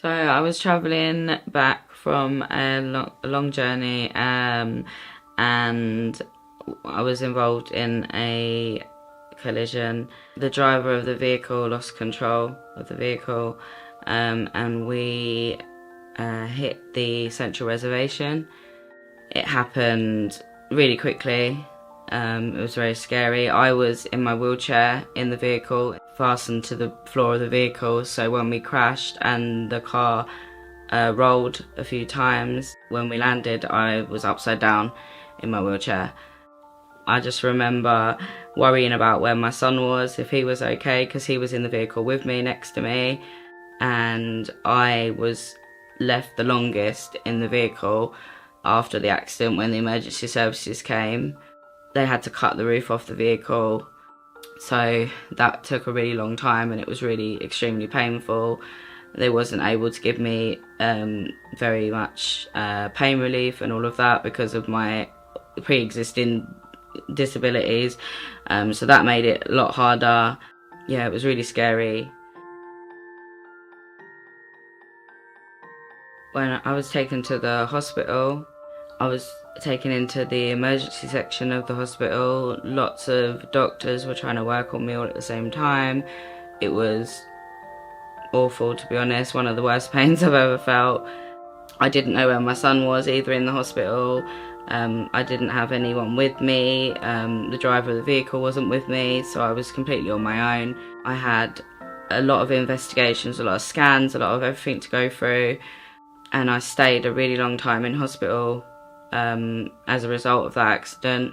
So I was travelling back from a long journey, and I was involved in a collision. The driver of the vehicle lost control of the vehicle, and we hit the central reservation. It happened really quickly. It was very scary. I was in my wheelchair in the vehicle, fastened to the floor of the vehicle, so when we crashed and the car rolled a few times, when we landed I was upside down in my wheelchair. I just remember worrying about where my son was, if he was okay, because he was in the vehicle with me, next to me, and I was left the longest in the vehicle after the accident. When the emergency services came, they had to cut the roof off the vehicle, so that took a really long time and it was really extremely painful. They wasn't able to give me very much pain relief and all of that because of my pre-existing disabilities, so that made it a lot harder. Yeah, it was really scary. When I was taken to the hospital, I was taken into the emergency section of the hospital. Lots of doctors were trying to work on me all at the same time. It was awful, to be honest, one of the worst pains I've ever felt. I didn't know where my son was either in the hospital. I didn't have anyone with me. The driver of the vehicle wasn't with me, so I was completely on my own. I had a lot of investigations, a lot of scans, a lot of everything to go through, and I stayed a really long time in hospital as a result of that accident.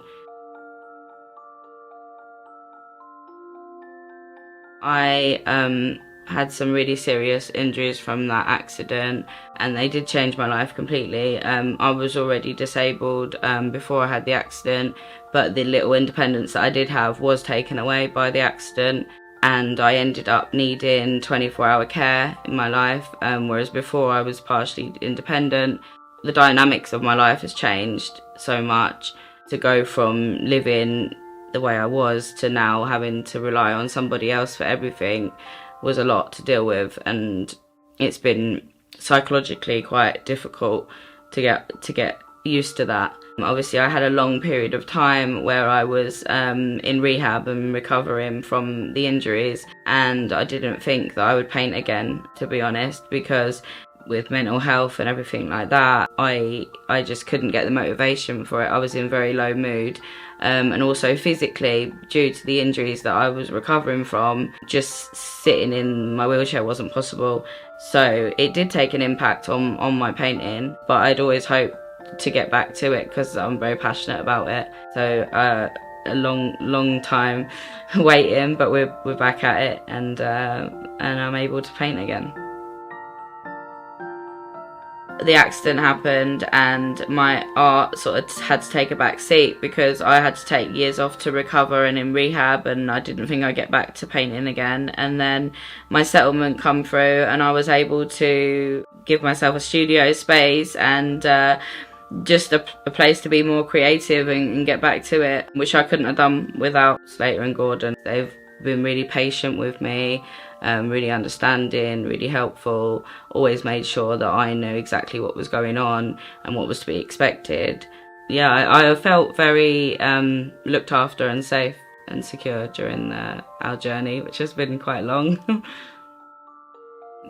I had some really serious injuries from that accident, and they did change my life completely. I was already disabled before I had the accident, but the little independence that I did have was taken away by the accident, and I ended up needing 24-hour care in my life, whereas before I was partially independent. The dynamics of my life has changed so much. To go from living the way I was to now having to rely on somebody else for everything was a lot to deal with, and it's been psychologically quite difficult to get used to that. Obviously I had a long period of time where I was in rehab and recovering from the injuries, and I didn't think that I would paint again, to be honest, because with mental health and everything like that, I just couldn't get the motivation for it. I was in very low mood, and also physically, due to the injuries that I was recovering from, just sitting in my wheelchair wasn't possible. So it did take an impact on my painting, but I'd always hoped to get back to it because I'm very passionate about it. So a long time waiting, but we're back at it, and I'm able to paint again. The accident happened and my art sort of had to take a back seat because I had to take years off to recover and in rehab, and I didn't think I'd get back to painting again. And then my settlement come through and I was able to give myself a studio space and just a place to be more creative and get back to it, which I couldn't have done without Slater and Gordon. They've been really patient with me, really understanding, really helpful, always made sure that I knew exactly what was going on and what was to be expected. Yeah, I felt very looked after and safe and secure during our journey, which has been quite long.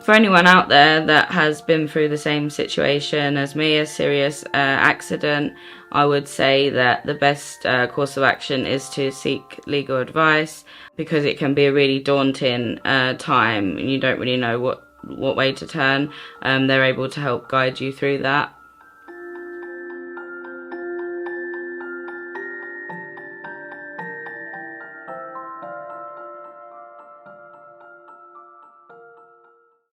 For anyone out there that has been through the same situation as me, a serious accident, I would say that the best course of action is to seek legal advice, because it can be a really daunting time and you don't really know what way to turn. They're able to help guide you through that.